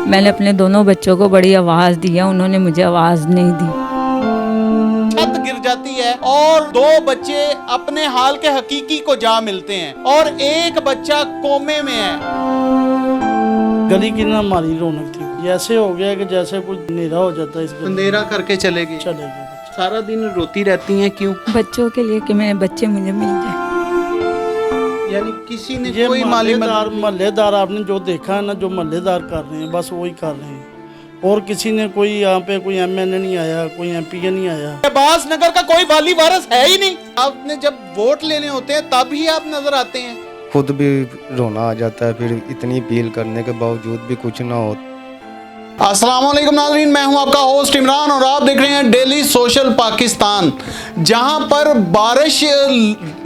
मैंने अपने दोनों बच्चों को बड़ी आवाज़ दी है, उन्होंने मुझे आवाज़ नहीं दी। छत गिर जाती है और दो बच्चे अपने हाल के हकीकी को जा मिलते हैं और एक बच्चा कोमे में है। गली की ना हमारी रौनक थी, ऐसे हो गया कि जैसे कुछ अंधेरा हो जाता है। इस अंधेरा करके चले गए। सारा दिन रोती रहती हैं, क्यों? बच्चों के लिए कि मेरे बच्चे मुझे मिल जाए। यानी किसी ने ये कोई माली महल्लेदार आपने जो देखा है ना, जो महल्लेदार कर रहे हैं बस वही कर रहे हैं, और किसी ने कोई यहाँ पे कोई एमएनए नहीं आया, कोई एमपी नहीं आया। अब्बास नगर का कोई वाली वारस है ही नहीं। आपने जब वोट लेने होते हैं तब ही आप नजर आते हैं। खुद भी रोना आ जाता है, फिर इतनी अपील करने के बावजूद भी कुछ ना हो। अस्सलाम वालेकुम नाज़रीन, मैं हूं आपका होस्ट इमरान और आप देख रहे हैं डेली सोशल पाकिस्तान। जहां पर बारिश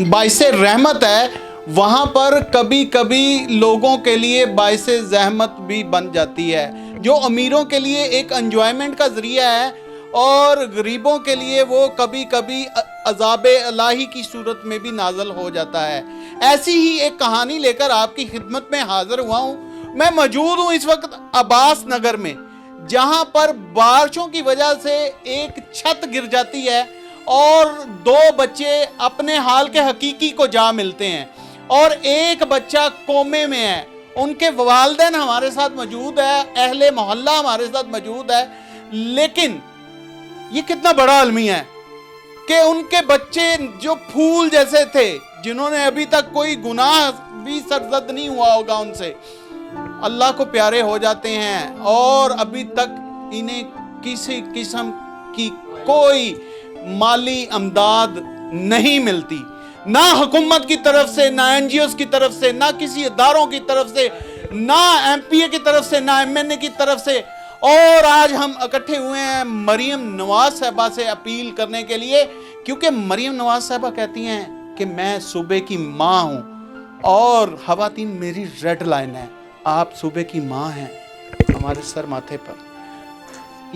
बाइसे रहमत है, वहां पर कभी कभी लोगों के लिए बाइसे ज़हमत भी बन जाती है। जो अमीरों के लिए एक एंजॉयमेंट का ज़रिया है और गरीबों के लिए वो कभी कभी अज़ाबे इलाही की सूरत में भी नाज़िल हो जाता है। ऐसी ही एक कहानी लेकर आपकी खिदमत में हाजिर हुआ हूँ। मैं मौजूद हूँ इस वक्त अब्बास नगर में, जहां पर बारिशों की वजह से एक छत गिर जाती है और दो बच्चे अपने हाल के हकीकी को जा मिलते हैं और एक बच्चा कोमे में है। उनके वालिदैन हमारे साथ मौजूद है, अहले मोहल्ला हमारे साथ मौजूद है, लेकिन ये कितना बड़ा अलमिया है कि उनके बच्चे जो फूल जैसे थे, जिन्होंने अभी तक कोई गुनाह भी सरजद नहीं हुआ होगा उनसे, अल्लाह को प्यारे हो जाते हैं और अभी तक इन्हें किसी किस्म की कोई माली अमदाद नहीं मिलती, ना हुकूमत की तरफ से, ना एनजीओस की तरफ से, ना किसी इदारों की तरफ से, ना एमपीए की तरफ से, ना एमएनए की तरफ से। और आज हम इकट्ठे हुए हैं मरियम नवाज साहबा से अपील करने के लिए, क्योंकि मरियम नवाज साहबा कहती हैं कि मैं सूबे की माँ हूँ और खवातीन मेरी रेड लाइन है। आप सूबे की माँ हैं, हमारे सर माथे पर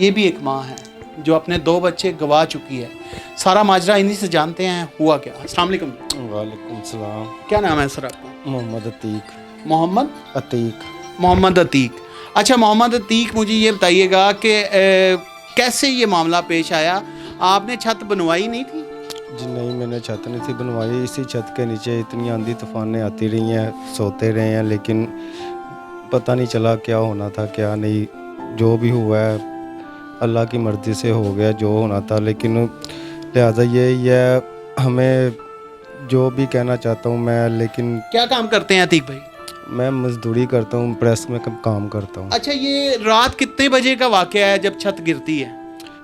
ये भी एक माँ है जो अपने दो बच्चे गवा चुकी है। सारा माजरा इन्हीं से जानते हैं हुआ क्या। अस्सलाम वालेकुम। वालेकुम सलाम। क्या नाम है सर आपका? मोहम्मद अतीक। मोहम्मद अतीक। अच्छा मोहम्मद अतीक, मुझे ये बताइएगा कि कैसे ये मामला पेश आया? आपने छत बनवाई नहीं थी? जी नहीं, मैंने छत नहीं थी बनवाई। इसी छत के नीचे इतनी आंधी तूफानें आती रही हैं, सोते रहे हैं, लेकिन पता नहीं चला क्या होना था क्या नहीं। जो भी हुआ है अल्लाह की मर्ज़ी से हो गया जो होना था, लेकिन लिहाजा ये हमें जो भी कहना चाहता हूँ मैं। लेकिन क्या काम करते हैं अतीक भाई? मैं मजदूरी करता हूँ, प्रेस में काम करता हूँ। अच्छा, ये रात कितने बजे का वाक़या है जब छत गिरती है?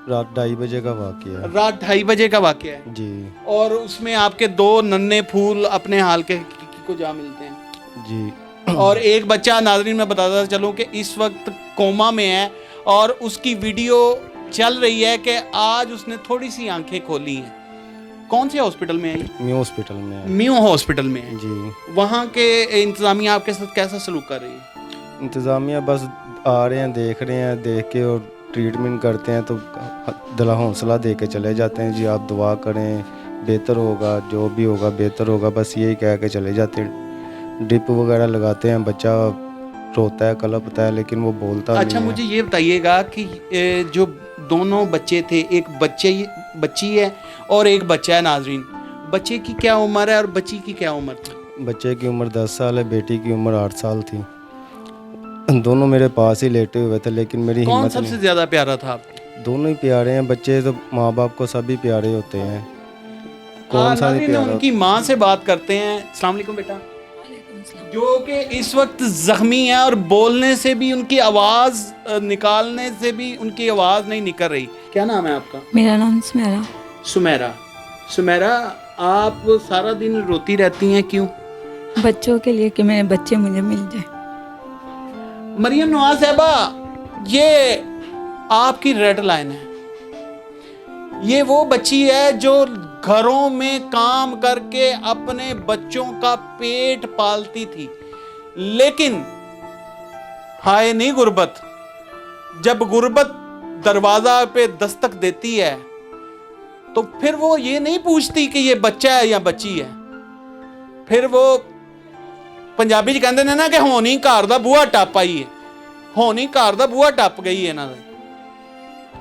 रात 2:30 बजे का वाक़या है। रात 2:30 बजे का वाक़या है जी। और उसमें आपके दो नन्हे फूल अपने हाल के हकीकी को जा मिलते हैं जी। और एक बच्चा, नाज़रीन मैं बताता चलूँ कि इस वक्त कोमा में है और उसकी वीडियो चल रही है कि आज उसने थोड़ी सी आंखें खोली हैं। कौन से हॉस्पिटल में है? म्यू हॉस्पिटल में है। म्यू हॉस्पिटल में है जी। वहाँ के इंतज़ामिया आपके साथ कैसा सलूक कर रही है? इंतज़ामिया बस आ रहे हैं, देख रहे हैं, देख के और ट्रीटमेंट करते हैं तो दिला हौसला दे के चले जाते हैं। जी आप दुआ करें, बेहतर होगा, जो भी होगा बेहतर होगा, बस यही कह के चले जाते हैं। ड्रिप वगैरह लगाते हैं, बच्चा रोता है, कलपता है, लेकिन वो बोलता नहीं है। अच्छा मुझे ये बताइएगा कि जो दोनों बच्चे थे, एक बच्ची है और एक बच्चा है। नाजरीन, बच्चे की क्या उम्र है और बच्ची की क्या उम्र थी? बच्चे की उम्र 10 साल है, बेटी की उम्र 8 साल थी। दोनों मेरे पास ही लेटे हुए थे, लेकिन मेरी हिम्मत कौन सबसे ज़्यादा प्यारा था आपको? दोनों ही प्यारे हैं। बच्चे तो माँ बाप को सभी प्यारे होते हैं, कौन सा नहीं प्यारा? उनकी माँ से बात करते हैं। अस्सलाम वालेकुम बेटा, जो कि इस वक्त जख्मी है और बोलने से भी उनकी आवाज़ निकालने से भी उनकी आवाज़ नहीं निकल रही। क्या नाम है आपका? मेरा नाम सुमेरा। सुमेरा, आप सारा दिन रोती रहती हैं, क्यों? बच्चों के लिए कि मेरे बच्चे मुझे मिल जाए। मरियम नवाज साहबा, ये आपकी रेड लाइन है। ये वो बच्ची है जो घरों में काम करके अपने बच्चों का पेट पालती थी, लेकिन हाय नहीं गुर्बत, जब गुर्बत दरवाजा पे दस्तक देती है तो फिर वो ये नहीं पूछती कि ये बच्चा है या बच्ची है। फिर वो पंजाबी च कहते हैं ना कि होनी घर दा बूहा टप आई है। ਹੋਣੀ ਘਰ ਦਾ ਬੂਹਾ ਟੱਪ ਗਈ ਇਹਨਾਂ ਦਾ।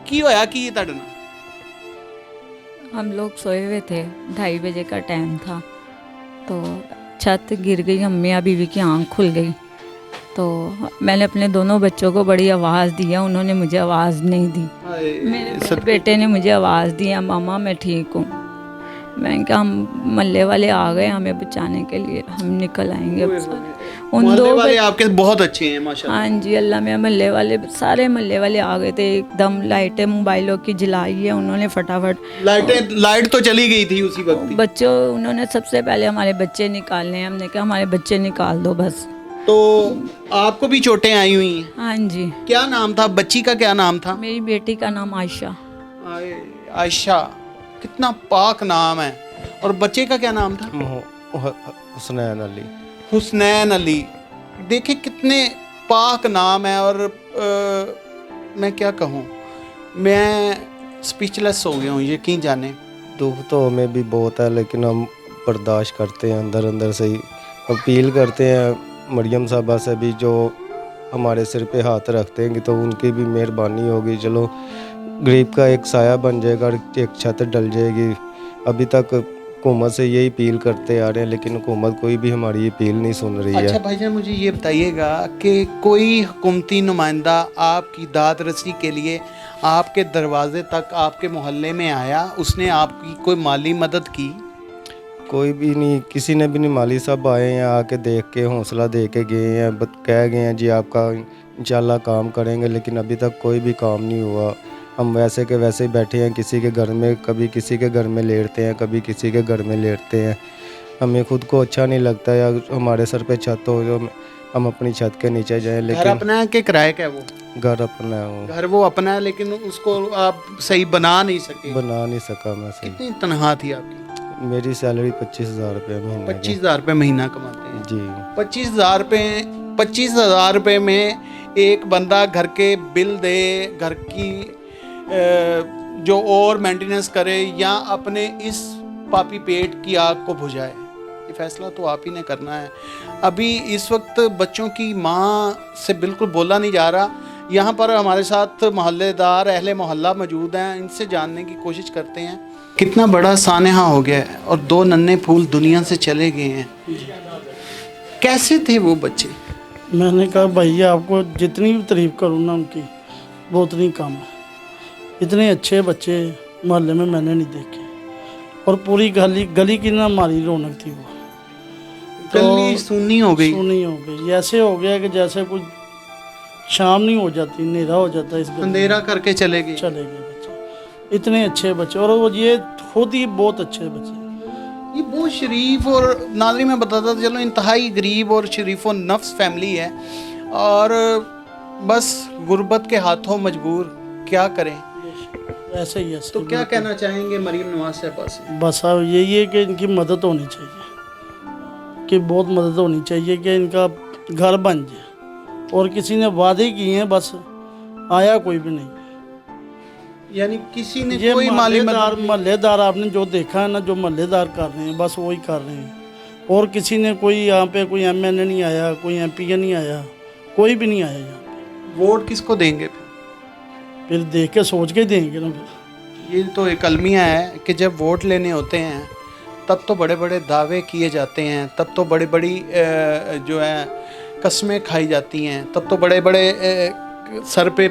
ਕੀ ਹੋਇਆ ਕੀ ਤੁਹਾਡੇ ਨਾਲ? हम लोग सोए हुए थे, 2:30 बजे का टाइम था, तो छत गिर गई, अम्मी बीवी की आंख खुल गई। तो मैंने अपने दोनों बच्चों को बड़ी आवाज़ दिया, उन्होंने मुझे आवाज़ नहीं दी। मेरे बड़े बेटे ने मुझे आवाज़ दिया, मामा मैं ठीक हूँ। मैंने कहा हम मोहल्ले वाले आ गए हमें बचाने के लिए, हम निकल आएंगे। उन मोहल्ले दो वाले आपके बहुत अच्छे हैं माशाल्लाह। हाँ जी, अल्लाह में मोहल्ले वाले सारे मोहल्ले वाले आ गए थे एकदम। लाइटें मोबाइलों की जलाई है उन्होंने फटाफट। लाइट तो चली गई थी उसी वक्त ही। बच्चों उन्होंने सबसे पहले हमारे बच्चे निकालने हैं, हमने कहा हमारे बच्चे निकाल दो बस। तो आपको भी चोटें आई हुई हैं? हाँ जी। क्या नाम था बच्ची का, क्या नाम था? मेरी बेटी का नाम आयशा। आयशा, कितना पाक नाम है। और बच्चे का क्या नाम था? हुसनैन अली। हुसनैन अली। देखिए कितने पाक नाम है। और मैं क्या कहूँ, मैं स्पीचलेस हो गया हूँ, यकीन जाने। दुख तो हमें भी बहुत है, लेकिन हम बर्दाश्त करते हैं अंदर अंदर से ही। अपील करते हैं मरियम साहबा से भी, जो हमारे सिर पे हाथ रखते हैं कि तो उनकी भी मेहरबानी होगी। चलो गरीब का एक साया बन जाएगा, एक छत डल जाएगी। अभी तक हुकूमत से यही अपील करते आ रहे हैं, लेकिन हुकूमत कोई भी हमारी अपील नहीं सुन रही है। अच्छा भाईजान, मुझे ये बताइएगा कि कोई हुकूमती नुमाइंदा आपकी दाद रसी के लिए आपके दरवाजे तक आपके मोहल्ले में आया, उसने आपकी कोई माली मदद की? कोई भी नहीं, किसी ने भी नहीं। माली साहब आए हैं, आके देख के हौसला दे के गए हैं, कह गए हैं जी आपका इंशाल्लाह काम करेंगे, लेकिन अभी तक कोई भी काम नहीं हुआ। हम वैसे के वैसे ही बैठे हैं, किसी के घर में, कभी किसी के घर में लेटते हैं, कभी किसी के घर में लेटते हैं। हमें खुद को अच्छा नहीं लगता या हमारे सर पे छत हो जो हम अपनी छत के नीचे जाएं। घर लेकिन अपना है कि किराए का है? वो घर अपना है, वो घर वो अपना है, लेकिन उसको आप सही बना नहीं सके। बना नहीं सका मैं सही। कितनी तनख्वाह थी आपकी? मेरी सैलरी 25,000 रुपये महीने की। 25,000 रुपये महीना कमाते हैं जी। 25,000 रुपये में एक बंदा घर के बिल दे, घर की जो और मेंटेनेंस करे, या अपने इस पापी पेट की आग को बुझाए, ये फैसला तो आप ही ने करना है। अभी इस वक्त बच्चों की माँ से बिल्कुल बोला नहीं जा रहा। यहाँ पर हमारे साथ मोहल्लेदार, अहले मोहल्ला मौजूद हैं, इनसे जानने की कोशिश करते हैं। कितना बड़ा सानेहा हो गया है और 2 नन्हे फूल दुनिया से चले गए हैं। कैसे थे वो बच्चे? मैंने कहा भैया आपको जितनी भी तारीफ करूँ ना उनकी, वो उतनी कम है। इतने अच्छे बच्चे मोहल्ले में मैंने नहीं देखे। और पूरी गली की ना हमारी रौनक थी वो। गली सुन्नी हो गई। सुनी हो गई, ऐसे हो गया कि जैसे कुछ शाम नहीं हो जाती, अंधेरा हो जाता है। इस अंधेरा करके चले गए बच्चे। इतने अच्छे बच्चे, और वो ये खुद ही बहुत अच्छे बच्चे। ये बहुत शरीफ और नाज़रीन मैं बताता चलो इंतहाई गरीब और शरीफ और नफ्स फैमिली है, और बस गुर्बत के हाथों मजबूर, क्या करें। ऐसे ही ऐसे। तो क्या कहना चाहेंगे मरीम नवाज साहबा से? बस अब यही है कि इनकी मदद होनी चाहिए, कि बहुत मदद होनी चाहिए कि इनका घर बन जाए। और किसी ने वादे किए हैं, बस आया कोई भी नहीं। यानी किसी ने ये कोई माली मदद? मोहल्लेदार आपने जो देखा है ना, जो मोहल्लेदार कर रहे हैं बस वही कर रहे हैं। और किसी ने कोई यहाँ पे कोई MNA नहीं आया, कोई MP नहीं आया, कोई भी नहीं आया यहाँ पे। वोट किसको देंगे फिर देख के सोच के देंगे ना। फिर ये तो एक अलमिया है कि जब वोट लेने होते हैं तब तो बड़े बड़े दावे किए जाते हैं, तब तो बड़ी बड़ी जो है कस्में खाई जाती हैं, तब तो बड़े बड़े सर पे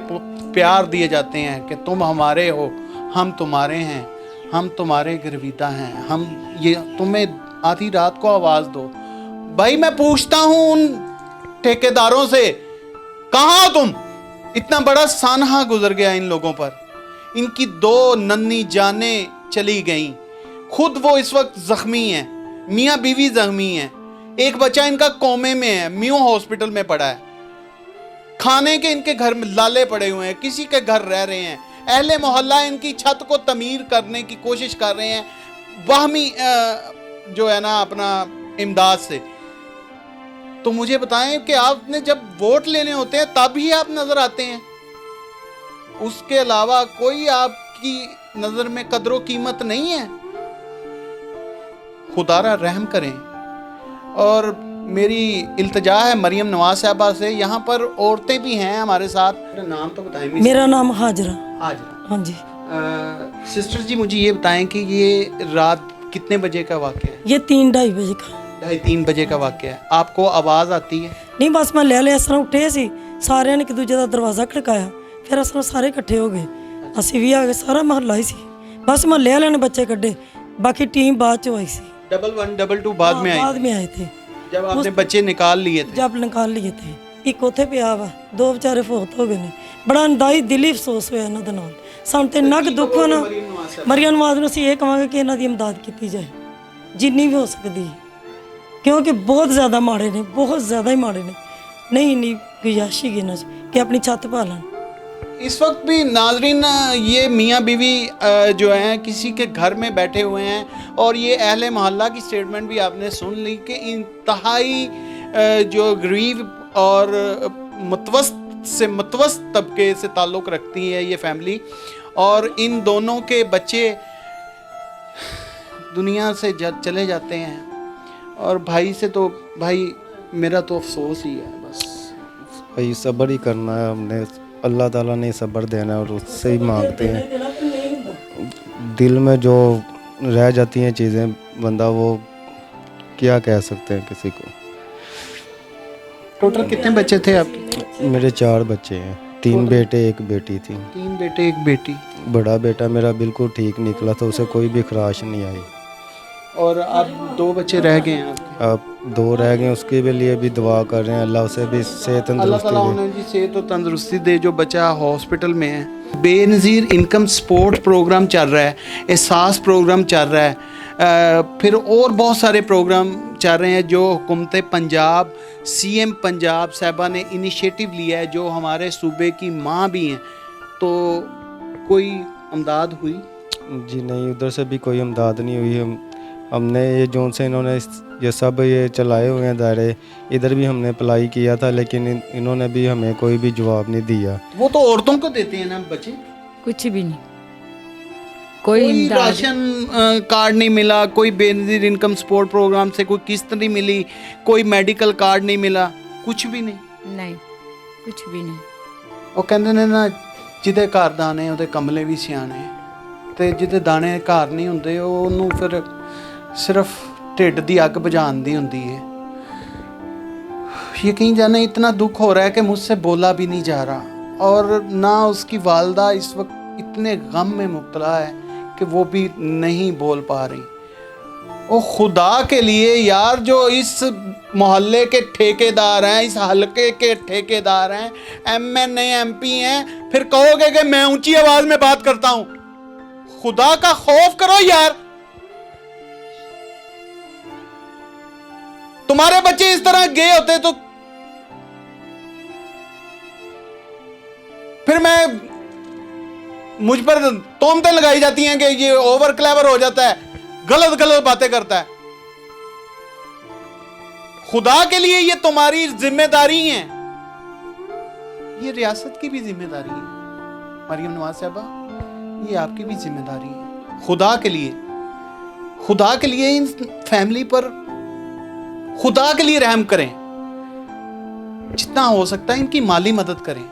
प्यार दिए जाते हैं कि तुम हमारे हो, हम तुम्हारे हैं, हम तुम्हारे गिरविदा हैं, हम ये तुम्हें आधी रात को आवाज़ दो। भाई मैं पूछता हूँ उन ठेकेदारों से, कहाँ हो तुम? इतना बड़ा सानहा गुजर गया इन लोगों पर। इनकी 2 नन्ही जानें चली गईं। खुद वो इस वक्त जख्मी हैं, मियाँ बीवी जख्मी हैं, एक बच्चा इनका कोमे में है, मियो हॉस्पिटल में पड़ा है। खाने के इनके घर में लाले पड़े हुए हैं, किसी के घर रह रहे हैं। अहले मोहल्ला इनकी छत को तमीर करने की कोशिश कर रहे हैं, वाहमी जो है ना अपना इमदाद से। तो मुझे बताएं कि आपने जब वोट लेने होते हैं तब ही आप नजर आते हैं, उसके अलावा कोई आपकी नजर में कदर कीमत नहीं है। खुदारा रहम करें। और मेरी इल्तजा है मरियम नवाज साहबा से, यहाँ पर औरतें भी हैं हमारे साथ। मेरा नाम तो बताएं मिस। मेरा नाम हाजरा। हाजरा। हाँ जी। सिस्टर जी मुझे ये बताएं कि ये रात कितने बजे का वाक़या है? ये 3-2:30 बजे का। 2:30-3 बजे का वाक़या है। आपको आवाज़ आती है? नहीं बस मैं ले इस तरह ਉੱਠੇ ਸੀ, ਸਾਰਿਆਂ ਨੇ ਇੱਕ ਦੂਜੇ ਦਾ ਦਰਵਾਜ਼ਾ ਖੜਕਾਇਆ, ਫਿਰ ਇਸ ਤਰ੍ਹਾਂ ਸਾਰੇ ਇਕੱਠੇ ਹੋ ਗਏ, ਅਸੀਂ ਵੀ ਆ ਗਏ, ਸਾਰਾ ਮਹੱਲਾ ਹੀ ਸੀ। बस मਹੱਲੇ वाले ने बच्चे कड्ढे, बाकी टीम बाद च आई सी। 1-1, 2-2 बाद में आई? बाद में आए थे जब आपने बच्चे निकाल लिए थे? जब निकाल लिए थे। एक ਉੱਥੇ ਪਿਆ ਵਾ, 2 ਵਿਚਾਰੇ ਫੌਤ ਹੋ ਗਏ ਨੇ। ਬੜਾ ਅੰਦਾਜ਼ੀ ਦਿਲੀ ਅਫਸੋਸ ਹੋਇਆ ਇਹਨਾਂ ਦੇ ਨਾਲ। ਸਾਨੂੰ ਤੇ ਨਗ ਦੁੱਖ ਹੋਣਾ। ਮਰੀਮ ਨਵਾਜ਼ ਨੂੰ ਅਸੀਂ ਇਹ ਕਹਾਂਗੇ ਕਿ ਇਹਨਾਂ ਦੀ ਇਮਦਾਦ ਕੀਤੀ ਜਾਏ ਜਿੰਨੀ ਵੀ ਹੋ ਸਕਦੀ ਹੈ, ਕਿਉਂਕਿ ਬਹੁਤ ਜ਼ਿਆਦਾ ਮਾੜੇ ਨੇ, ਬਹੁਤ ਜ਼ਿਆਦਾ ਹੀ ਮਾੜੇ ਨੇ। ਨਹੀਂ ਇੰਨੀ ਗੁਜ਼ਾਰਿਸ਼ ਹੀ ਇਹਨਾਂ 'ਚ ਕਿ ਆਪਣੀ ਛੱਤ ਪਾ ਲੈਣ। इस वक्त भी नाजरीन ये मियाँ बीवी जो हैं किसी के घर में बैठे हुए हैं और ये अहले मोहल्ला की स्टेटमेंट भी आपने सुन ली कि इंतहाई जो गरीब और मतवस्त तबके से ताल्लुक़ रखती है ये फैमिली, और इन दोनों के बच्चे दुनिया से चले जाते हैं। और भाई से तो भाई मेरा तो अफसोस ही है बस। भाई सब्र ही करना है हमने, अल्लाह ताला ने सब्र देना है और उससे ही मांगते हैं। दिल में जो रह जाती हैं चीज़ें, बंदा वो क्या कह सकते हैं किसी को। टोटल कितने बच्चे थे आपके? मेरे 4 बच्चे हैं, 3 बेटे 1 बेटी थी। 3 बेटे 1 बेटी। बड़ा बेटा मेरा बिल्कुल ठीक निकला था, उसे कोई भी खराश नहीं आई। और अब 2 बच्चे रह गए हैं आपके? अब 2 रह गए, उसके भी लिए भी दुआ कर रहे हैं, अल्लाह उसे भी सेहत अल्लाह ताला तंदुरुस्ती दे। उन्हें जी सेहत और तंदुरुस्ती दे। जो बच्चा हॉस्पिटल में है, बेनज़ीर इनकम सपोर्ट प्रोग्राम चल रहा है, एहसास प्रोग्राम चल रहा है, फिर और बहुत सारे प्रोग्राम चल रहे हैं जो हुकूमत पंजाब, CM पंजाब साहबा ने इनिशिएटिव लिया है, जो हमारे सूबे की माँ भी हैं। तो कोई इमदाद हुई? जी नहीं, उधर से भी कोई इमदाद नहीं हुई। हमने ये जोन से इन्होंने ये सब ये चलाए हुए हैं दायरे, इधर भी हमने अप्लाई किया था, लेकिन इन्होंने भी हमें कोई भी जवाब नहीं दिया। वो तो औरतों को देते हैं ना बच्चे। कुछ भी नहीं, कोई इमदाद। राशन कार्ड नहीं मिला, कोई बेनज़ीर इनकम सपोर्ट प्रोग्राम से कोई किस्त नहीं मिली, कोई मेडिकल कार्ड नहीं मिला, कुछ भी नहीं। नहीं, कुछ भी नहीं। ਉਹ ਕਹਿੰਦੇ ਨੇ ਨਾ ਜਿਹਦੇ ਘਰ ਦਾਣੇ ਉਹਦੇ ਕਮਲੇ ਵੀ ਸਿਆਣੇ, ਤੇ ਜਿਹਦੇ ਦਾਣੇ ਘਰ ਨਹੀਂ ਹੁੰਦੇ ਉਹਨੂੰ ਫਿਰ सिर्फ ढिड दी अग बुझाने दी हुंदी है। यकीन जाने इतना दुख हो रहा है कि मुझसे बोला भी नहीं जा रहा, और ना उसकी वालदा इस वक्त इतने गम में मुब्तला है कि वो भी नहीं बोल पा रही। ओ खुदा के लिए यार, जो इस मोहल्ले के ठेकेदार हैं, इस हलके के ठेकेदार हैं, MNA MP हैं, फिर कहोगे कि मैं ऊंची आवाज़ में बात करता हूँ। खुदा का खौफ करो यार। तुम्हारे बच्चे इस तरह गए होते तो फिर मैं मुझ पर तोहमतें लगाई जाती हैं कि ये ओवर क्लेवर हो जाता है, गलत गलत बातें करता है। खुदा के लिए ये तुम्हारी जिम्मेदारी है, ये रियासत की भी जिम्मेदारी है मरियम नवाज साहबा, ये आपकी भी जिम्मेदारी है। खुदा के लिए इन फैमिली पर खुदा के लिए रहम करें, जितना हो सकता है इनकी माली मदद करें,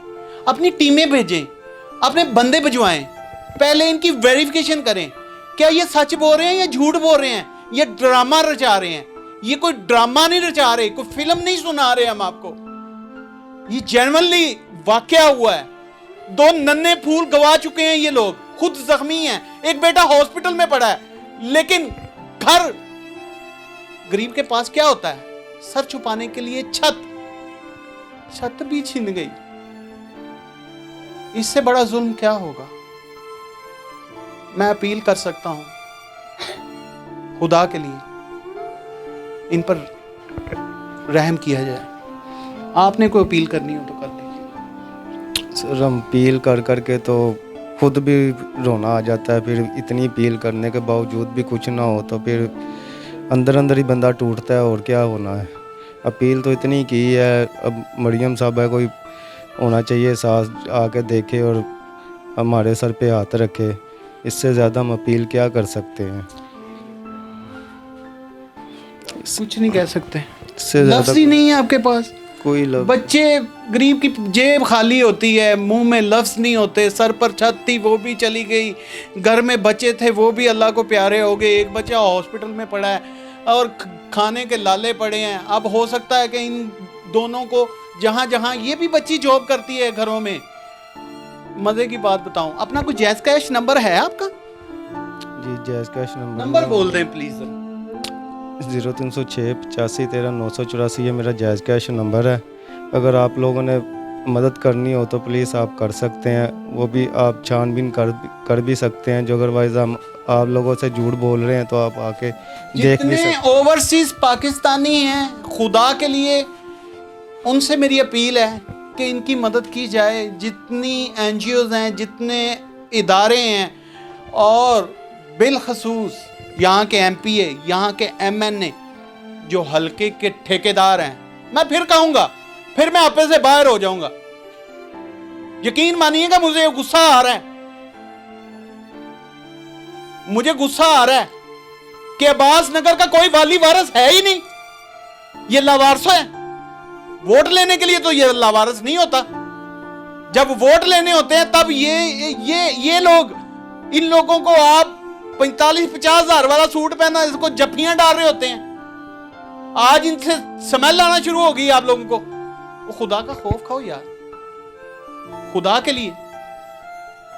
अपनी टीमें भेजें, अपने बंदे भिजवाएं, पहले इनकी वेरिफिकेशन करें, क्या ये सच बोल रहे हैं या झूठ बोल रहे हैं, ये ड्रामा रचा रहे हैं। ये कोई ड्रामा नहीं रचा रहे, कोई फिल्म नहीं सुना रहे हम आपको, ये जेन्युइनली वाकया हुआ है। 2 नन्हे फूल गवा चुके हैं ये लोग, खुद जख्मी हैं, एक बेटा हॉस्पिटल में पड़ा है, लेकिन घर गरीब के पास क्या होता है? सर छुपाने के लिए छत भी छीन गई। इससे बड़ा जुल्म क्या होगा? मैं अपील कर सकता हूं खुदा के लिए, इन पर रहम किया जाए। आपने कोई अपील करनी हो तो कर लीजिए। सर हम अपील कर कर के तो खुद भी रोना आ जाता है, फिर इतनी अपील करने के बावजूद भी कुछ ना हो तो फिर अंदर अंदर ही बंदा टूटता है, और क्या होना है। अपील तो इतनी की है, अब मरियम साहबा कोई होना चाहिए सास आके देखे और हमारे सर पे हाथ रखे, इससे ज़्यादा हम अपील क्या कर सकते हैं। कुछ नहीं कह सकते। से लफ्ज ही ज़्यादा नहीं है आपके पास। कोई लफ्ज़ बच्चे, गरीब की जेब खाली होती है, मुंह में लफ्ज नहीं होते, सर पर छत थी वो भी चली गई, घर में बच्चे थे वो भी अल्लाह को प्यारे हो गए, एक बच्चा हॉस्पिटल में पड़ा है और खाने के लाले पड़े हैं। अब हो सकता है कि इन दोनों को जहाँ जहाँ ये भी बच्ची जॉब करती है घरों में। मज़े की बात बताऊं, अपना कोई जैज़ कैश नंबर है आपका? जी जैज़ कैश नंबर बोल दें प्लीज़। 0306 85 13 984 ये मेरा जायज़ कैश नंबर है। अगर आप लोगों ने मदद करनी हो तो प्लीज़ आप कर सकते हैं, वो भी आप छानबीन कर भी सकते हैं। जो अदरवाइज़ हम आप लोगों से झूठ बोल रहे हैं तो आप आके देख भी जितने सकते ओवरसीज पाकिस्तानी हैं, खुदा के लिए उनसे मेरी अपील है कि इनकी मदद की जाए। जितनी एनजीओज़ हैं, जितने इदारे हैं और बिलखसूस यहाँ के एमपीए, यहाँ के एमएनए जो हल्के के ठेकेदार हैं, मैं फिर कहूँगा, फिर मैं आपे से बाहर हो जाऊँगा। यकीन मानिएगा मुझे गुस्सा आ रहा है, मुझे गुस्सा आ रहा है कि अब्बास नगर का कोई वाली वारिस है ही नहीं, ये लावारिस है। वोट लेने के लिए तो ये लावारिस नहीं होता, जब वोट लेने होते हैं तब ये लोग, इन लोगों को आप 45-50 हज़ार वाला सूट पहना, इसको जफ्फियां डाल रहे होते हैं। आज इनसे स्मेल आना शुरू हो गई आप लोगों को। वो खुदा का खौफ खाओ यार, खुदा के लिए।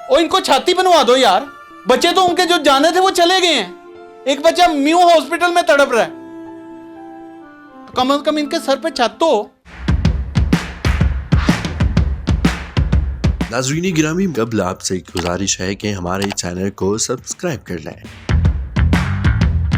और इनको छाती बनवा दो यार। बच्चे तो उनके जो जाने थे वो चले गए हैं, एक बच्चा म्यू हॉस्पिटल में तड़प रहा है, तो कम से कम इनके सर पे छत तो हो। नाज़रीन गिरामी, कबल आपसे एक गुजारिश है कि हमारे चैनल को सब्सक्राइब कर लें